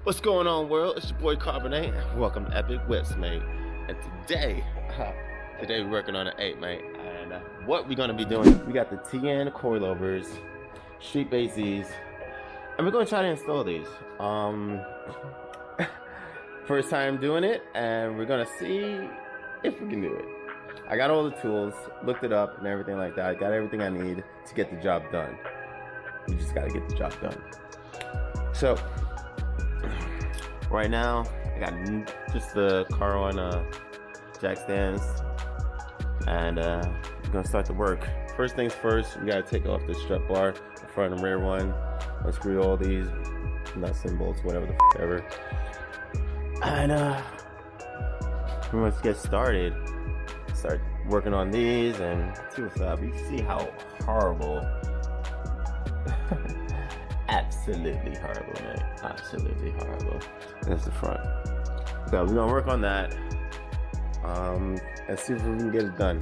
What's going on, world? It's your boy Carbonate. Welcome to Epic Whipz, mate. And today we're working on an 8, mate. And what we're gonna be doing, we got the Tein Coilovers, street bases, and we're gonna try to install these. First time doing it, and we're gonna see if we can do it. I got all the tools, looked it up and everything like that. I got everything I need to get the job done. We just gotta get the job done. So, right now, I got just the car on jack stands, and we're gonna start the work. First things first, we gotta take off the strut bar, the front and rear one, unscrew all these nuts and bolts, whatever the f ever, and we must get started. Start working on these and see what's up. You see how horrible. Absolutely horrible, man. Absolutely horrible. That's the front. So we're gonna work on that and see if we can get it done.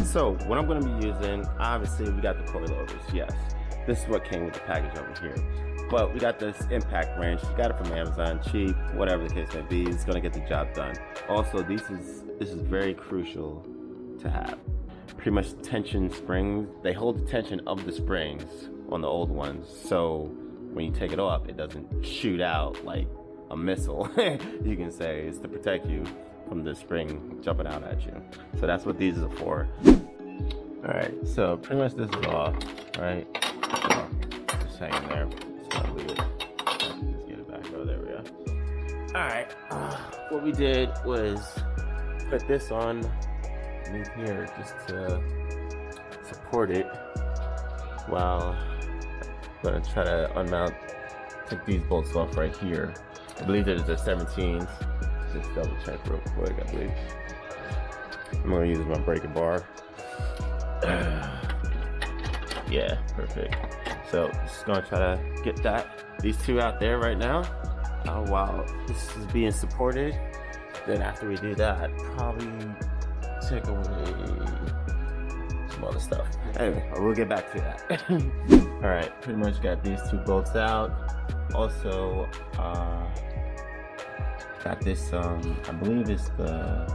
So what I'm gonna be using, obviously we got the coilovers. Yes, this is what came with the package over here. But we got this impact wrench. You got it from Amazon, cheap, whatever the case may be. It's gonna get the job done. Also, this is very crucial to have. Pretty much tension springs. They hold the tension of the springs on the old ones, so when you take it off, it doesn't shoot out like a missile. You can say it's to protect you from the spring jumping out at you. So that's what these are for. All right, so pretty much this is off, right? So just hanging there. So leave it. Just get it back. Oh, there we go. All right. What we did was put this on here just to support it while I'm gonna try to unmount, take these bolts off right here. I believe that it's a 17. Just double check real quick, I believe. I'm gonna use my breaker bar. Yeah, perfect. So just gonna try to get these two out there right now while this is being supported. Then after we do that, probably take away some other stuff. Anyway, we'll get back to that. All right, pretty much got these two bolts out. Also, got this, I believe it's the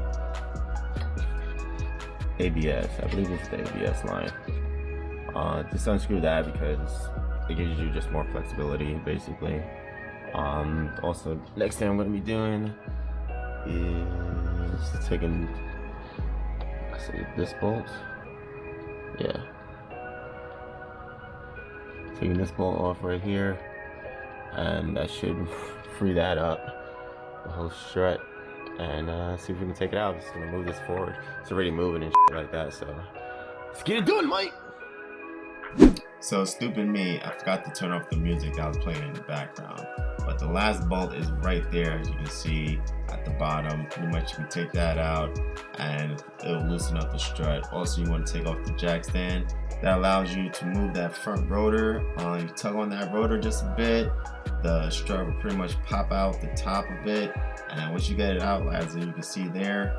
ABS. I believe it's the ABS line. Just unscrew that because it gives you just more flexibility, basically. Also, next thing I'm gonna be doing is taking, this bolt. Yeah. Taking this bolt off right here, and that should free that up, the whole strut, and see if we can take it out. Just gonna move this forward. It's already moving and shit like that, so let's get it done, Mike. So stupid me, I forgot to turn off the music that was playing in the background. But the last bolt is right there, as you can see at the bottom. Pretty much you can take that out and it'll loosen up the strut. Also, you want to take off the jack stand. That allows you to move that front rotor. You tug on that rotor just a bit, the strut will pretty much pop out the top of it. And once you get it out, as you can see there,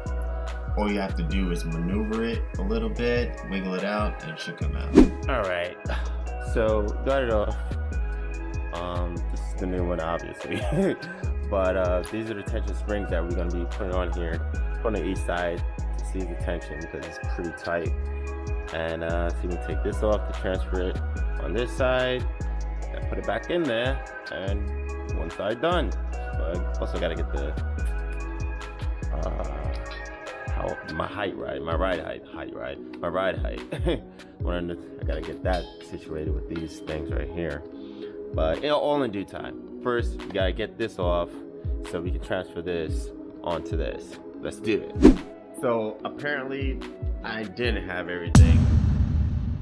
all you have to do is maneuver it a little bit, wiggle it out, and it should come out. All right, so got it off. This is the new one, obviously. But these are the tension springs that we're gonna be putting on here, put on each side to see the tension because it's pretty tight. And so you can take this off to transfer it on this side and put it back in there, and one side done. But I also gotta get the my height right, my ride height. I gotta get that situated with these things right here. But all in due time. First, we gotta get this off so we can transfer this onto this. Let's do it. So apparently, I didn't have everything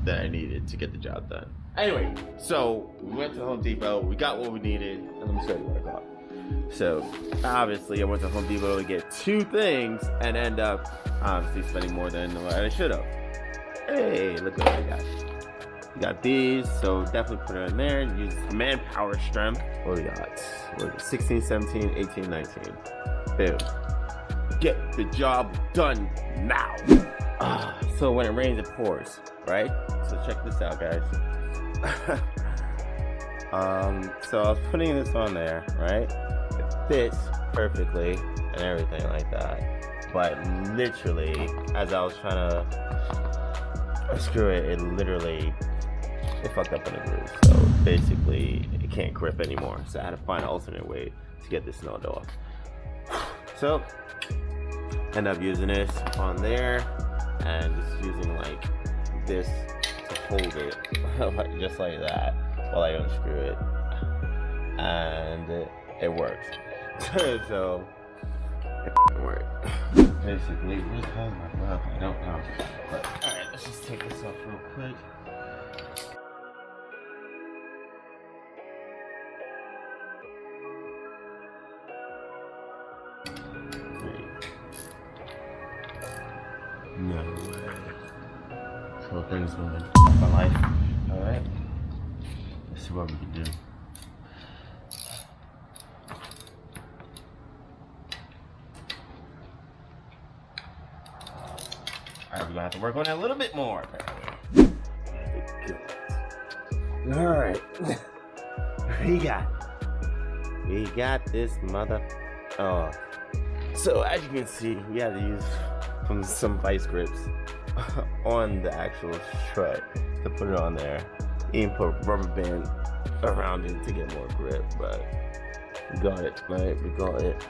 that I needed to get the job done. Anyway, so we went to Home Depot, we got what we needed, and let me show you what I got. So obviously I went to Home Depot to get two things and end up obviously spending more than what I should have. Hey, look what I got. We got these, so definitely put it in there and use manpower strength. What do we got? What is it? 16, 17, 18, 19. Boom. Get the job done now. So when it rains, it pours, right? So check this out, guys. So I was putting this on there, right? It fits perfectly and everything like that. But literally, as I was trying to unscrew it, it fucked up in the groove. So basically, it can't grip anymore. So I had to find an alternate way to get this node off. So, end up using this on there and just using like this to hold it, just like that, while I unscrew it, and it works. So it worked. Basically, what has my glove? I don't know. But alright, let's just take this off real quick. No way. So things moving my life. Alright. Let's see what we can do. Alright, we're gonna have to work on it a little bit more. Alright. We got this mother. Oh. So as you can see, we had to use some vice grips on the actual strut to put it on there. Even put a rubber band around it to get more grip, but we got it, right? We got it.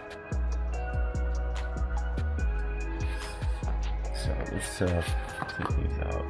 So let's take these out.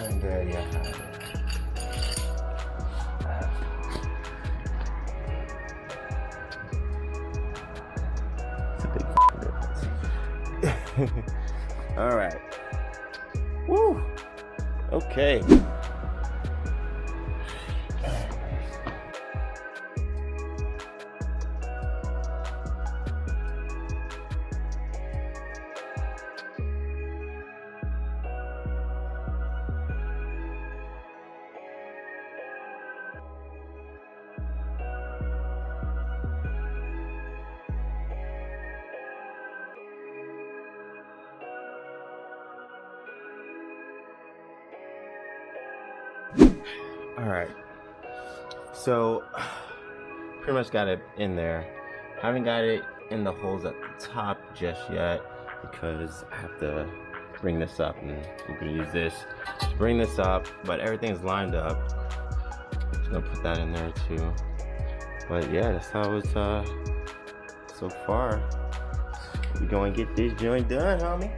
And there you have it. It's a big difference. All right. Woo. Okay. All right, so pretty much got it in there. Haven't got it in the holes at the top just yet because I have to bring this up, and I'm gonna use this to bring this up, but everything's lined up. Just gonna put that in there too. But yeah, that's how it's so far. We gonna get this joint done, homie.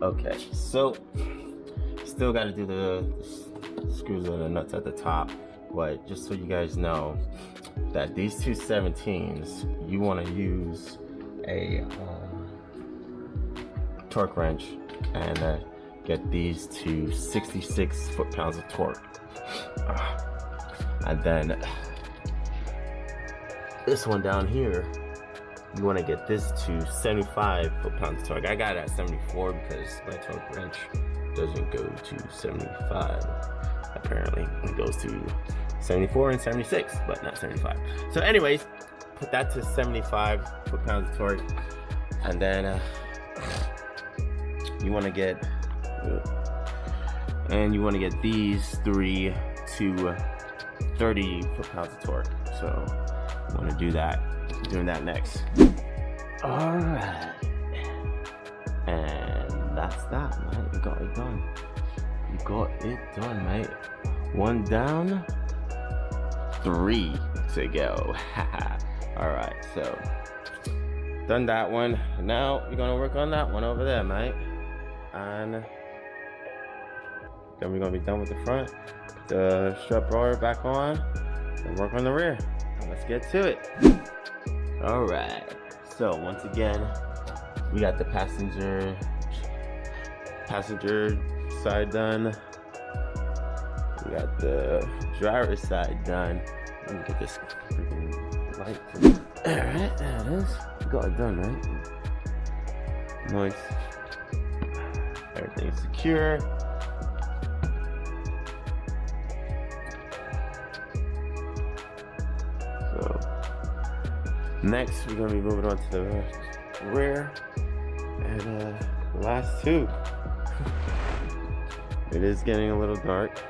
Okay, so still got to do the screws and the nuts at the top, but just so you guys know that these two 17s, you want to use a torque wrench and get these to 66 foot-pounds of torque. And then this one down here, you want to get this to 75 foot-pounds of torque. I got it at 74 because my torque wrench doesn't go to 75. Apparently, it goes to 74 and 76, but not 75. So anyways, put that to 75 foot-pounds of torque, and then you want to get these three to 30 foot-pounds of torque. So I want to do that. Doing that next. All right, and that's that, mate. You got it done. You got it done, mate. One down, 3 to go. All right, so done that one. Now we're gonna work on that one over there, mate. And then we're gonna be done with the front. Put the strap roller back on and work on the rear. Let's get to it. All right. So once again, we got the passenger side done. We got the driver's side done. Let me get this freaking light. All right, there it is. Got it done, right? Nice. Everything's secure. So next, we're gonna be moving on to the rear and the last two. It is getting a little dark.